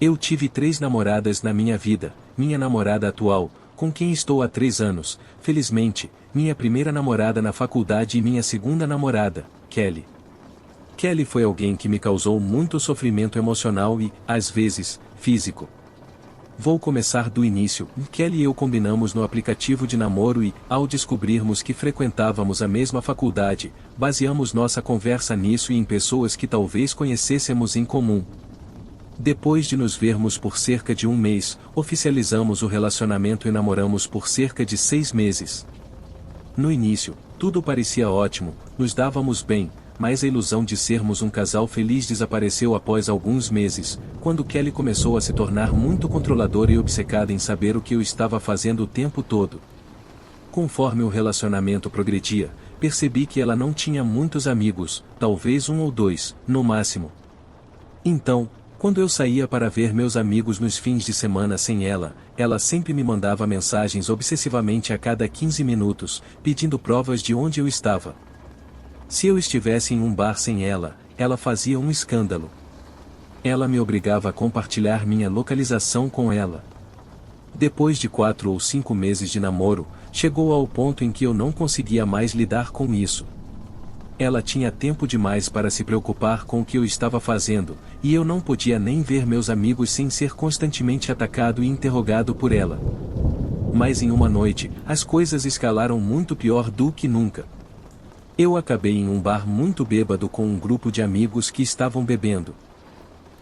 Eu tive 3 namoradas na minha vida, minha namorada atual, com quem estou há 3 anos, felizmente, minha primeira namorada na faculdade e minha segunda namorada, Kelly. Kelly foi alguém que me causou muito sofrimento emocional e, às vezes, físico. Vou começar do início. Kelly e eu combinamos no aplicativo de namoro e, ao descobrirmos que frequentávamos a mesma faculdade, baseamos nossa conversa nisso e em pessoas que talvez conhecêssemos em comum. Depois de nos vermos por cerca de 1 mês, oficializamos o relacionamento e namoramos por cerca de 6 meses. No início, tudo parecia ótimo, nos dávamos bem, mas a ilusão de sermos um casal feliz desapareceu após alguns meses, quando Kelly começou a se tornar muito controladora e obcecada em saber o que eu estava fazendo o tempo todo. Conforme o relacionamento progredia, percebi que ela não tinha muitos amigos, talvez 1 ou 2, no máximo. Então, quando eu saía para ver meus amigos nos fins de semana sem ela, ela sempre me mandava mensagens obsessivamente a cada 15 minutos, pedindo provas de onde eu estava. Se eu estivesse em um bar sem ela, ela fazia um escândalo. Ela me obrigava a compartilhar minha localização com ela. Depois de 4 ou 5 meses de namoro, chegou ao ponto em que eu não conseguia mais lidar com isso. Ela tinha tempo demais para se preocupar com o que eu estava fazendo, e eu não podia nem ver meus amigos sem ser constantemente atacado e interrogado por ela. Mas em uma noite, as coisas escalaram muito pior do que nunca. Eu acabei em um bar muito bêbado com um grupo de amigos que estavam bebendo.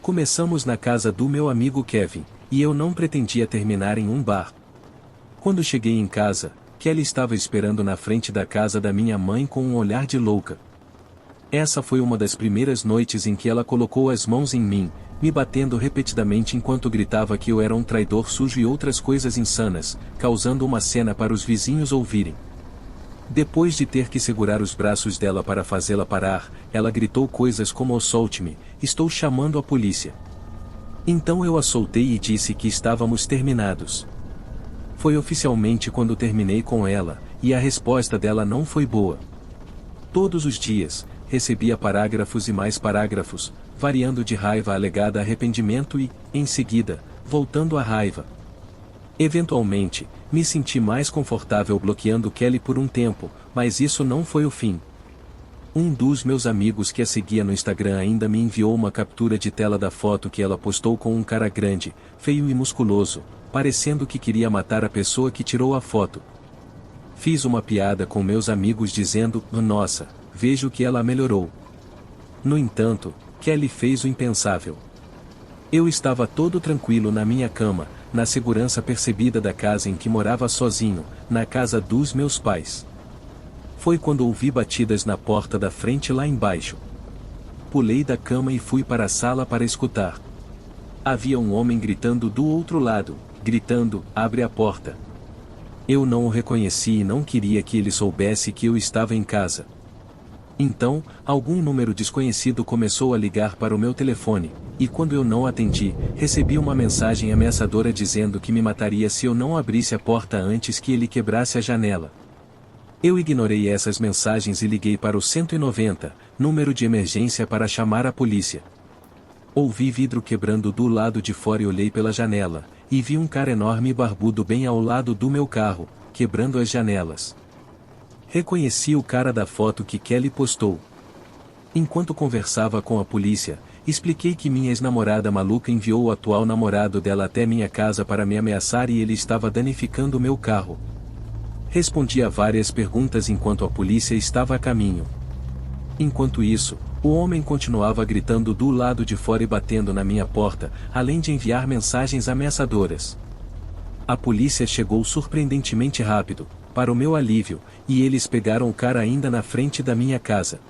Começamos na casa do meu amigo Kevin, e eu não pretendia terminar em um bar. Quando cheguei em casa, Kelly estava esperando na frente da casa da minha mãe com um olhar de louca. Essa foi uma das primeiras noites em que ela colocou as mãos em mim, me batendo repetidamente enquanto gritava que eu era um traidor sujo e outras coisas insanas, causando uma cena para os vizinhos ouvirem. Depois de ter que segurar os braços dela para fazê-la parar, ela gritou coisas como: "Solte-me, estou chamando a polícia." Então eu a soltei e disse que estávamos terminados. Foi oficialmente quando terminei com ela, e a resposta dela não foi boa. Todos os dias, recebia parágrafos e mais parágrafos, variando de raiva alegada a arrependimento e, em seguida, voltando à raiva. Eventualmente, me senti mais confortável bloqueando Kelly por um tempo, mas isso não foi o fim. Um dos meus amigos que a seguia no Instagram ainda me enviou uma captura de tela da foto que ela postou com um cara grande, feio e musculoso, parecendo que queria matar a pessoa que tirou a foto. Fiz uma piada com meus amigos dizendo: "Nossa, vejo que ela melhorou." No entanto, Kelly fez o impensável. Eu estava todo tranquilo na minha cama, na segurança percebida da casa em que morava sozinho, na casa dos meus pais. Foi quando ouvi batidas na porta da frente lá embaixo. Pulei da cama e fui para a sala para escutar. Havia um homem gritando do outro lado, gritando: "Abre a porta." Eu não o reconheci e não queria que ele soubesse que eu estava em casa. Então, algum número desconhecido começou a ligar para o meu telefone, e quando eu não atendi, recebi uma mensagem ameaçadora dizendo que me mataria se eu não abrisse a porta antes que ele quebrasse a janela. Eu ignorei essas mensagens e liguei para o 190, número de emergência, para chamar a polícia. Ouvi vidro quebrando do lado de fora e olhei pela janela, e vi um cara enorme e barbudo bem ao lado do meu carro, quebrando as janelas. Reconheci o cara da foto que Kelly postou. Enquanto conversava com a polícia, expliquei que minha ex-namorada maluca enviou o atual namorado dela até minha casa para me ameaçar e ele estava danificando meu carro. Respondi a várias perguntas enquanto a polícia estava a caminho. Enquanto isso, o homem continuava gritando do lado de fora e batendo na minha porta, além de enviar mensagens ameaçadoras. A polícia chegou surpreendentemente rápido, para o meu alívio, e eles pegaram o cara ainda na frente da minha casa.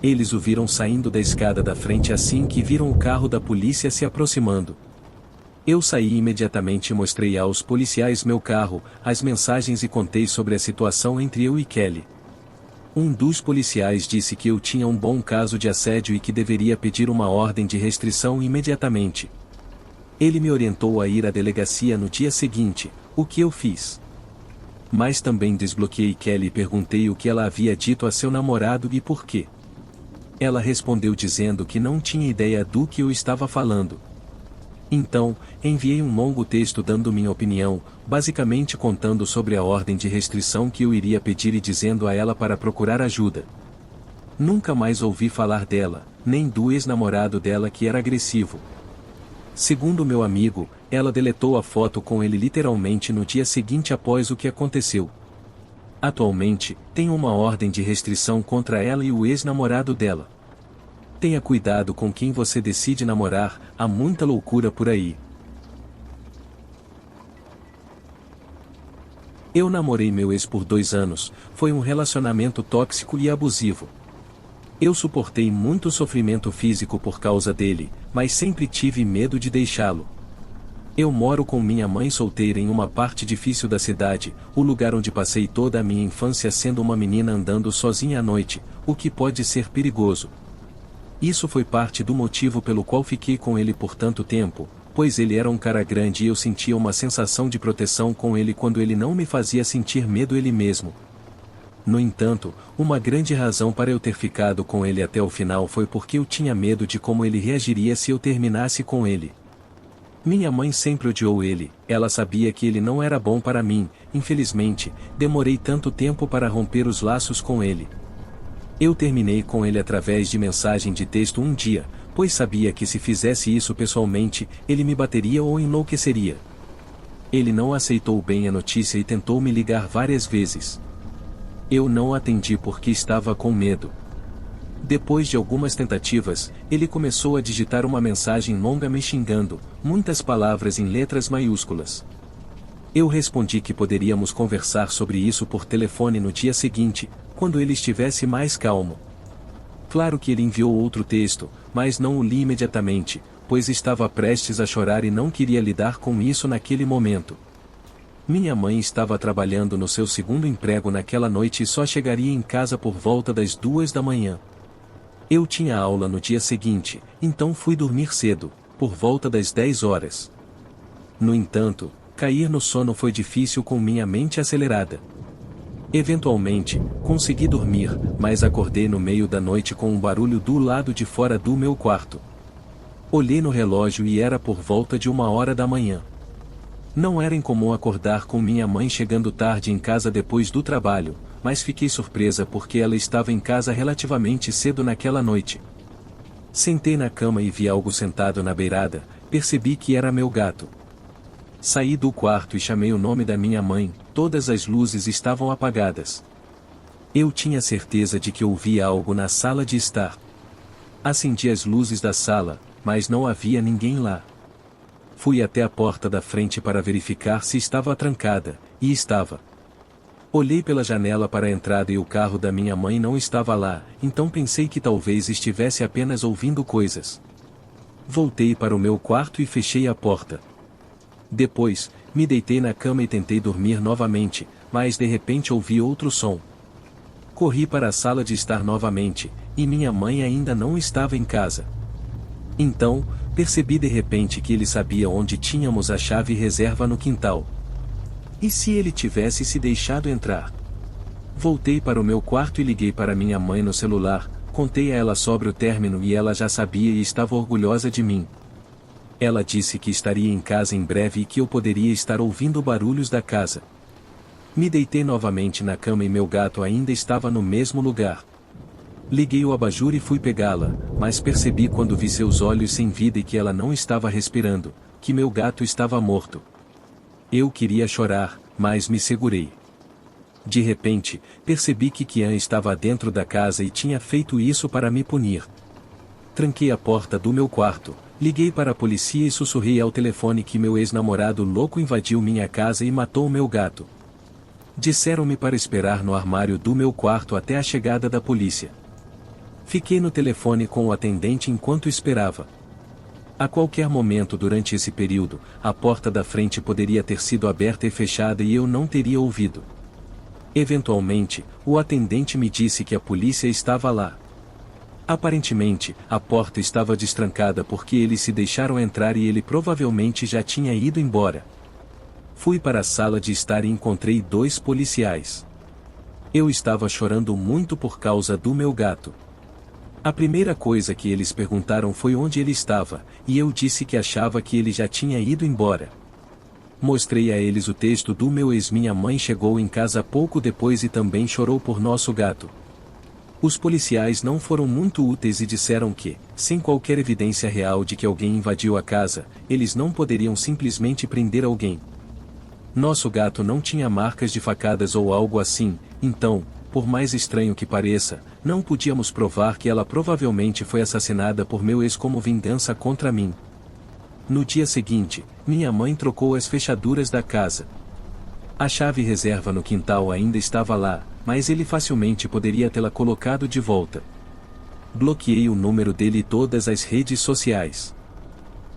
Eles o viram saindo da escada da frente assim que viram o carro da polícia se aproximando. Eu saí imediatamente e mostrei aos policiais meu carro, as mensagens e contei sobre a situação entre eu e Kelly. Um dos policiais disse que eu tinha um bom caso de assédio e que deveria pedir uma ordem de restrição imediatamente. Ele me orientou a ir à delegacia no dia seguinte, o que eu fiz. Mas também desbloqueei Kelly e perguntei o que ela havia dito a seu namorado e por quê. Ela respondeu dizendo que não tinha ideia do que eu estava falando. Então, enviei um longo texto dando minha opinião, basicamente contando sobre a ordem de restrição que eu iria pedir e dizendo a ela para procurar ajuda. Nunca mais ouvi falar dela, nem do ex-namorado dela que era agressivo. Segundo meu amigo, ela deletou a foto com ele literalmente no dia seguinte após o que aconteceu. Atualmente, tem uma ordem de restrição contra ela e o ex-namorado dela. Tenha cuidado com quem você decide namorar, há muita loucura por aí. Eu namorei meu ex por 2 anos, foi um relacionamento tóxico e abusivo. Eu suportei muito sofrimento físico por causa dele, mas sempre tive medo de deixá-lo. Eu moro com minha mãe solteira em uma parte difícil da cidade, o lugar onde passei toda a minha infância sendo uma menina andando sozinha à noite, o que pode ser perigoso. Isso foi parte do motivo pelo qual fiquei com ele por tanto tempo, pois ele era um cara grande e eu sentia uma sensação de proteção com ele quando ele não me fazia sentir medo ele mesmo. No entanto, uma grande razão para eu ter ficado com ele até o final foi porque eu tinha medo de como ele reagiria se eu terminasse com ele. Minha mãe sempre odiou ele, ela sabia que ele não era bom para mim, infelizmente, demorei tanto tempo para romper os laços com ele. Eu terminei com ele através de mensagem de texto um dia, pois sabia que se fizesse isso pessoalmente, ele me bateria ou enlouqueceria. Ele não aceitou bem a notícia e tentou me ligar várias vezes. Eu não atendi porque estava com medo. Depois de algumas tentativas, ele começou a digitar uma mensagem longa me xingando, muitas palavras em letras maiúsculas. Eu respondi que poderíamos conversar sobre isso por telefone no dia seguinte, quando ele estivesse mais calmo. Claro que ele enviou outro texto, mas não o li imediatamente, pois estava prestes a chorar e não queria lidar com isso naquele momento. Minha mãe estava trabalhando no seu segundo emprego naquela noite e só chegaria em casa por volta das 2 da manhã. Eu tinha aula no dia seguinte, então fui dormir cedo, por volta das 10 horas. No entanto, cair no sono foi difícil com minha mente acelerada. Eventualmente, consegui dormir, mas acordei no meio da noite com um barulho do lado de fora do meu quarto. Olhei no relógio e era por volta de 1 hora da manhã. Não era incomum acordar com minha mãe chegando tarde em casa depois do trabalho, mas fiquei surpresa porque ela estava em casa relativamente cedo naquela noite. Sentei na cama e vi algo sentado na beirada, percebi que era meu gato. Saí do quarto e chamei o nome da minha mãe, todas as luzes estavam apagadas. Eu tinha certeza de que ouvia algo na sala de estar. Acendi as luzes da sala, mas não havia ninguém lá. Fui até a porta da frente para verificar se estava trancada, e estava. Olhei pela janela para a entrada e o carro da minha mãe não estava lá, então pensei que talvez estivesse apenas ouvindo coisas. Voltei para o meu quarto e fechei a porta. Depois, me deitei na cama e tentei dormir novamente, mas de repente ouvi outro som. Corri para a sala de estar novamente, e minha mãe ainda não estava em casa. Então, percebi de repente que ele sabia onde tínhamos a chave reserva no quintal. E se ele tivesse se deixado entrar? Voltei para o meu quarto e liguei para minha mãe no celular, contei a ela sobre o término e ela já sabia e estava orgulhosa de mim. Ela disse que estaria em casa em breve e que eu poderia estar ouvindo barulhos da casa. Me deitei novamente na cama e meu gato ainda estava no mesmo lugar. Liguei o abajur e fui pegá-la, mas percebi quando vi seus olhos sem vida e que ela não estava respirando, que meu gato estava morto. Eu queria chorar, mas me segurei. De repente, percebi que Kian estava dentro da casa e tinha feito isso para me punir. Tranquei a porta do meu quarto, liguei para a polícia e sussurrei ao telefone que meu ex-namorado louco invadiu minha casa e matou meu gato. Disseram-me para esperar no armário do meu quarto até a chegada da polícia. Fiquei no telefone com o atendente enquanto esperava. A qualquer momento durante esse período, a porta da frente poderia ter sido aberta e fechada e eu não teria ouvido. Eventualmente, o atendente me disse que a polícia estava lá. Aparentemente, a porta estava destrancada porque eles se deixaram entrar e ele provavelmente já tinha ido embora. Fui para a sala de estar e encontrei 2 policiais. Eu estava chorando muito por causa do meu gato. A primeira coisa que eles perguntaram foi onde ele estava, e eu disse que achava que ele já tinha ido embora. Mostrei a eles o texto do meu ex. Minha mãe chegou em casa pouco depois e também chorou por nosso gato. Os policiais não foram muito úteis e disseram que, sem qualquer evidência real de que alguém invadiu a casa, eles não poderiam simplesmente prender alguém. Nosso gato não tinha marcas de facadas ou algo assim, então, por mais estranho que pareça, não podíamos provar que ela provavelmente foi assassinada por meu ex como vingança contra mim. No dia seguinte, minha mãe trocou as fechaduras da casa. A chave reserva no quintal ainda estava lá, mas ele facilmente poderia tê-la colocado de volta. Bloqueei o número dele e todas as redes sociais.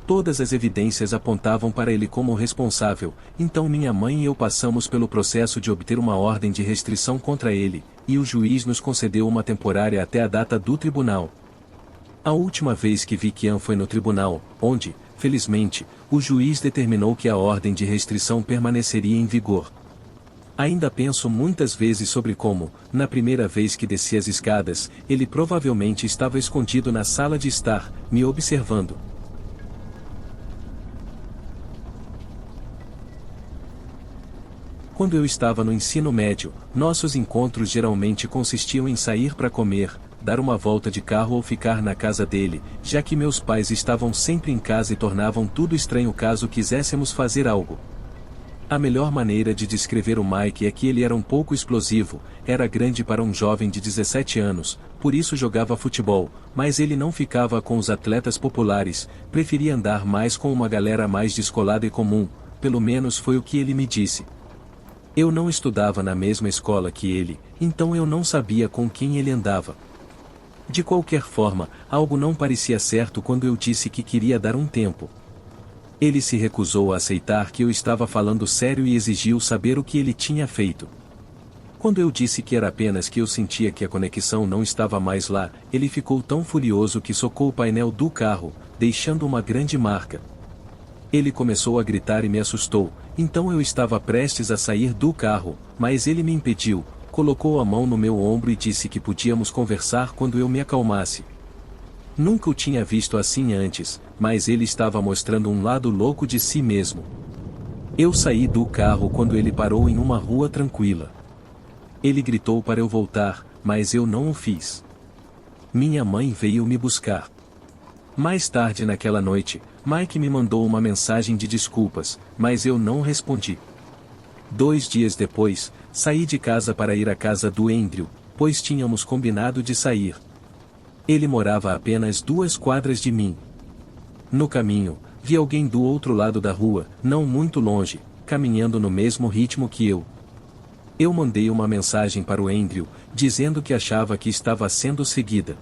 Todas as evidências apontavam para ele como responsável, então minha mãe e eu passamos pelo processo de obter uma ordem de restrição contra ele, e o juiz nos concedeu uma temporária até a data do tribunal. A última vez que vi Kian foi no tribunal, onde, felizmente, o juiz determinou que a ordem de restrição permaneceria em vigor. Ainda penso muitas vezes sobre como, na primeira vez que desci as escadas, ele provavelmente estava escondido na sala de estar, me observando. Quando eu estava no ensino médio, nossos encontros geralmente consistiam em sair para comer, dar uma volta de carro ou ficar na casa dele, já que meus pais estavam sempre em casa e tornavam tudo estranho caso quiséssemos fazer algo. A melhor maneira de descrever o Mike é que ele era um pouco explosivo, era grande para um jovem de 17 anos, por isso jogava futebol, mas ele não ficava com os atletas populares, preferia andar mais com uma galera mais descolada e comum, pelo menos foi o que ele me disse. Eu não estudava na mesma escola que ele, então eu não sabia com quem ele andava. De qualquer forma, algo não parecia certo quando eu disse que queria dar um tempo. Ele se recusou a aceitar que eu estava falando sério e exigiu saber o que ele tinha feito. Quando eu disse que era apenas que eu sentia que a conexão não estava mais lá, ele ficou tão furioso que socou o painel do carro, deixando uma grande marca. Ele começou a gritar e me assustou, então eu estava prestes a sair do carro, mas ele me impediu, colocou a mão no meu ombro e disse que podíamos conversar quando eu me acalmasse. Nunca o tinha visto assim antes, mas ele estava mostrando um lado louco de si mesmo. Eu saí do carro quando ele parou em uma rua tranquila. Ele gritou para eu voltar, mas eu não o fiz. Minha mãe veio me buscar. Mais tarde naquela noite, Mike me mandou uma mensagem de desculpas, mas eu não respondi. 2 dias depois, saí de casa para ir à casa do Andrew, pois tínhamos combinado de sair. Ele morava a apenas 2 quadras de mim. No caminho, vi alguém do outro lado da rua, não muito longe, caminhando no mesmo ritmo que eu. Eu mandei uma mensagem para o Andrew, dizendo que achava que estava sendo seguida.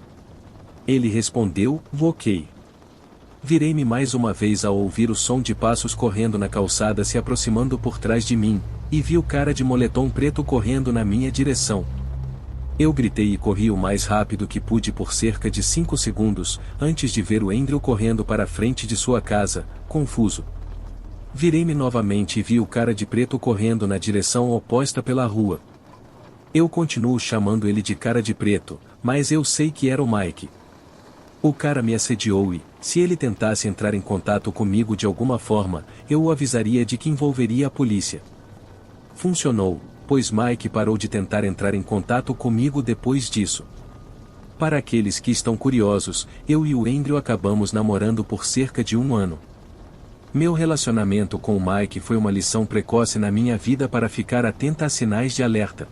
Ele respondeu, ok. Virei-me mais uma vez ao ouvir o som de passos correndo na calçada se aproximando por trás de mim, e vi o cara de moletom preto correndo na minha direção. Eu gritei e corri o mais rápido que pude por cerca de 5 segundos, antes de ver o Andrew correndo para a frente de sua casa, confuso. Virei-me novamente e vi o cara de preto correndo na direção oposta pela rua. Eu continuo chamando ele de cara de preto, mas eu sei que era o Mike. O cara me assediou e, se ele tentasse entrar em contato comigo de alguma forma, eu o avisaria de que envolveria a polícia. Funcionou, pois Mike parou de tentar entrar em contato comigo depois disso. Para aqueles que estão curiosos, eu e o Andrew acabamos namorando por cerca de 1 ano. Meu relacionamento com o Mike foi uma lição precoce na minha vida para ficar atenta a sinais de alerta.